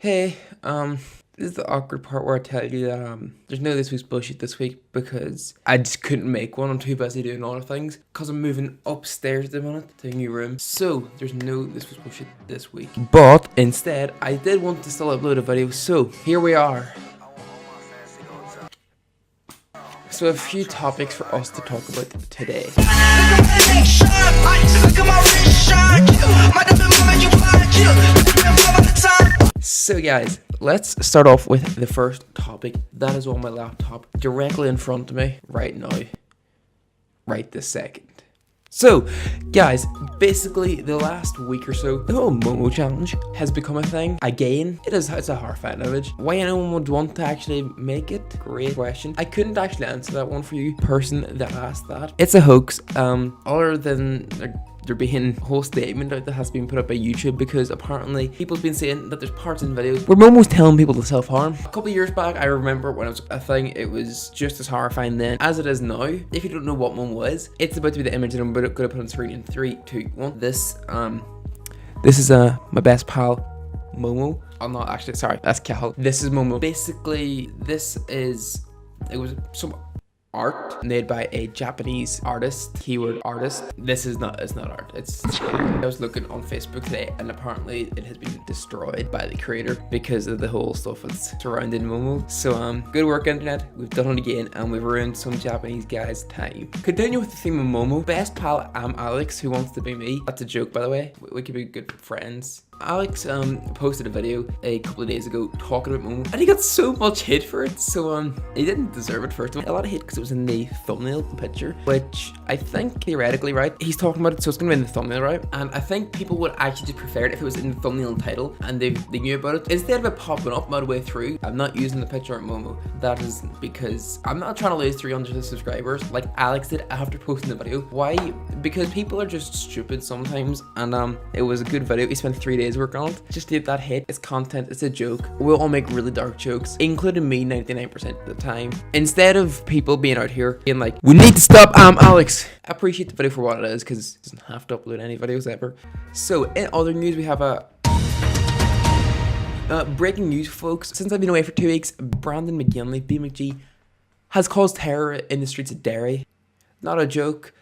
Hey, this is the awkward part where I tell you that there's no this week's bullshit this week because I just couldn't make one. I'm too busy doing other things because I'm moving upstairs at the minute to a new room. So there's no this week's bullshit this week. But instead, I did want to still upload a video. So here we are. So a few topics for us to talk about today. So guys, let's start off with the first topic that is on my laptop directly in front of me right now, right this second. So guys, basically the last week or so, the whole Momo challenge has become a thing again. It's a horrifying image. Why anyone would want to actually make it? Great question. I couldn't actually answer that one for you, person that asked that. It's a hoax. Other than there being a whole statement out that has been put up by YouTube, because apparently people's been saying that there's parts in videos where Momo's telling people to self-harm. A couple of years back, I remember when it was a thing, it was just as horrifying then as it is now. If you don't know what Momo is, it's about to be the image that I'm going to put on screen in 3, 2, 1. This is my best pal, Momo. Oh, not actually, sorry, that's Cal. This is Momo. Basically, it was some art made by a Japanese artist, keyword artist. It's not art, I was looking on Facebook today and apparently it has been destroyed by the creator because of the whole stuff that's surrounding Momo. So good work internet, we've done it again and we've ruined some Japanese guy's time. Continue with the theme of Momo. Best pal ImAllexx, who wants to be me. That's a joke, by the way, we could be good friends. Alex posted a video a couple of days ago talking about Momo and he got so much hate for it. So he didn't deserve it. First of all, a lot of hate because it was in the thumbnail picture, which I think theoretically, right, he's talking about it, so it's gonna be in the thumbnail, right? And I think people would actually just prefer it if it was in the thumbnail title and they knew about it instead of it popping up midway through. I'm not using the picture of Momo. That is because I'm not trying to lose 300 subscribers like Alex did after posting the video. Why? Because people are just stupid sometimes, and it was a good video. He spent 3 days working on it. Just leave that hate. It's content, it's a joke. We'll all make really dark jokes, including me 99% of the time. Instead of people being out here being like, we need to stop ImAllexx. I appreciate the video for what it is because it doesn't have to upload any videos ever. So in other news, we have a breaking news, folks. Since I've been away for 2 weeks, Brandon McGinley, BMcG, has caused terror in the streets of Derry. Not a joke.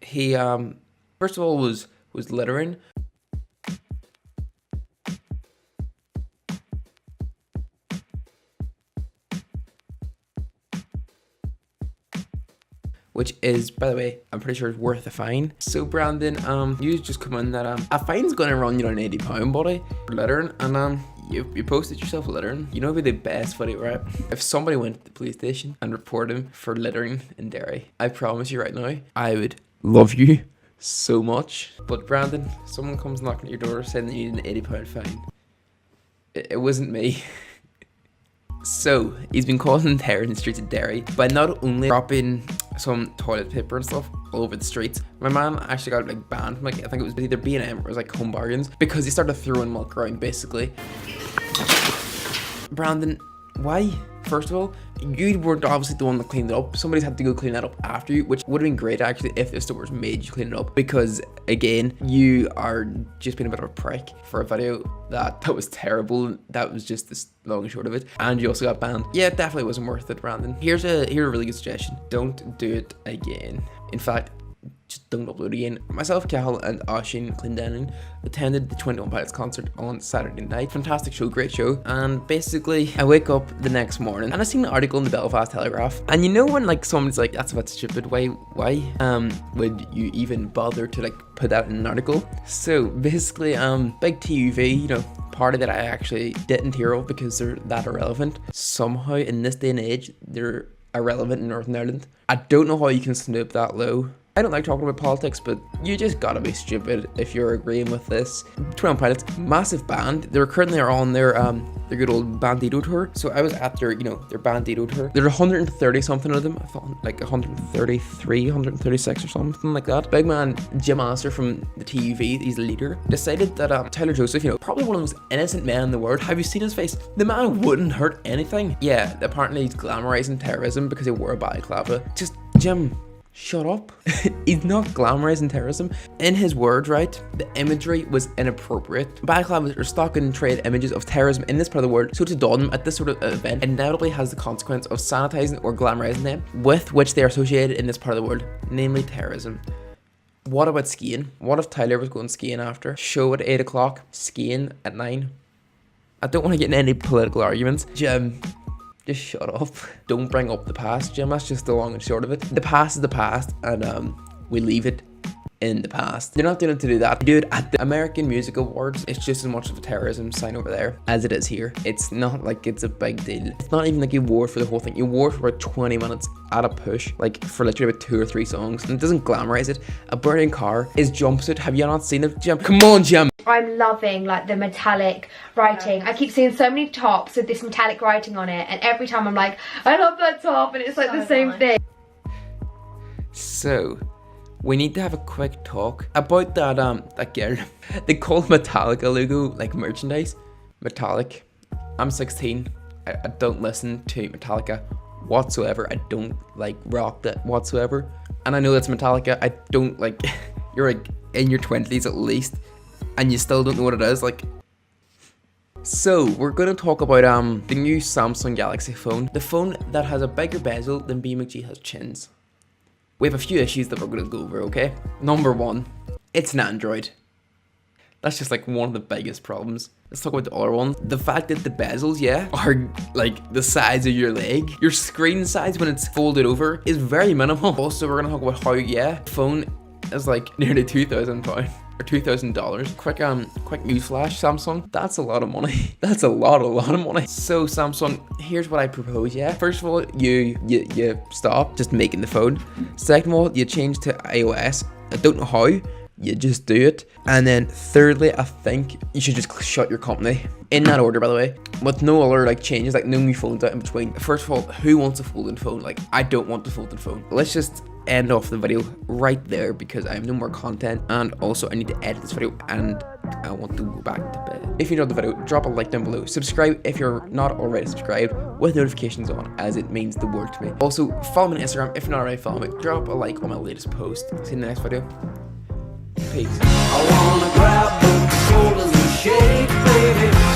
He first of all was littering. Which is, by the way, I'm pretty sure it's worth a fine. So Brandon, you just come in that a fine's gonna run you an £80, buddy, for littering, and you posted yourself littering. You know, it'd be the best video, right? If somebody went to the police station and reported him for littering in Derry, I promise you right now, I would love you so much. But Brandon, someone comes knocking at your door saying that you need an £80 fine. It wasn't me. So he's been causing terror in the streets of Derry by not only dropping some toilet paper and stuff all over the streets. My man actually got like banned from, like, I think it was either B&M or it was like Home Bargains, because he started throwing milk around basically. Brandon, why? First of all, you weren't obviously the one that cleaned it up. Somebody's had to go clean that up after you, which would have been great actually if the stores made you clean it up, because again, you are just being a bit of a prick for a video that was terrible. That was just the long and short of it, and you also got banned. Yeah, it definitely wasn't worth it, Brandon. Here's a really good suggestion. Don't do it again. In fact, just don't upload again. Myself, Cahill, and Oshin Clendenin attended the 21 Pilots concert on Saturday night. Fantastic show, great show. And basically, I wake up the next morning and I seen an article in the Belfast Telegraph. And you know when like someone's like, that's a bit stupid, why would you even bother to like put that in an article? So basically, big TUV, you know, party that I actually didn't hear of because they're that irrelevant. Somehow in this day and age, they're irrelevant in Northern Ireland. I don't know how you can snoop that low. I don't like talking about politics, but you just gotta be stupid if you're agreeing with this. 21 Pilots, massive band. They're currently on their good old Bandito tour. So I was at their, you know, their Bandito tour. There's 130 something of them. I thought like 133, 136 or something like that. Big man Jim Astor from the TUV, he's the leader, decided that Tyler Joseph, you know, probably one of the most innocent men in the world. Have you seen his face? The man wouldn't hurt anything. Yeah, apparently he's glamorizing terrorism because he wore a balaclava. Just Jim, Shut up. He's not glamorizing terrorism. In his words, right, the imagery was inappropriate. Balaclavas are stock and trade images of terrorism in this part of the world, so to don them at this sort of event inevitably has the consequence of sanitizing or glamorizing them, with which they are associated in this part of the world, namely terrorism. What about skiing? What if Tyler was going skiing after? Show at 8 o'clock, skiing at 9. I don't want to get in any political arguments. Jim, just shut up. Don't bring up the past, Jim. That's just the long and short of it. The past is the past, and we leave it in the past. You're not doing it to do that. You do it at the American Music Awards. It's just as much of a terrorism sign over there as it is here. It's not like it's a big deal. It's not even like you wore for the whole thing. You wore for about 20 minutes at a push, like for literally about 2 or 3 songs, and it doesn't glamorize it. A burning car is jumpsuit. Have you not seen it, Jim? Come on, Jim. I'm loving like the metallic writing. I keep seeing so many tops with this metallic writing on it, and every time I'm like, I love that top, and it's like the same thing. So we need to have a quick talk about that girl. They call Metallica logo like merchandise. Metallic. I'm 16. I don't listen to Metallica whatsoever. I don't like rock that whatsoever. And I know that's Metallica. I don't like. You're like in your 20s at least, and you still don't know what it is. Like. So we're gonna talk about the new Samsung Galaxy phone. The phone that has a bigger bezel than B McG has chins. We have a few issues that we're going to go over, okay? Number 1, it's an Android. That's just like one of the biggest problems. Let's talk about the other one. The fact that the bezels, yeah, are like the size of your leg. Your screen size when it's folded over is very minimal. Also, we're going to talk about how, yeah, the phone is like nearly £2,000 or $2,000. Quick news flash, Samsung. That's a lot of money. That's a lot of money. So Samsung, here's what I propose, yeah. First of all, you stop just making the phone. Second of all, you change to iOS. I don't know how. You just do it. And then thirdly, I think you should just shut your company. In that order, by the way. With no other like changes, like no new phones out in between. First of all, who wants a folding phone? Like, I don't want a folding phone. Let's just end off the video right there because I have no more content, and also I need to edit this video and I want to go back to bed. If you enjoyed the video, drop a like down below. Subscribe if you're not already subscribed with notifications on, as it means the world to me. Also, follow me on Instagram if you're not already following me. Drop a like on my latest post. See you in the next video. Peace. I wanna grab the shoulders and shake, baby.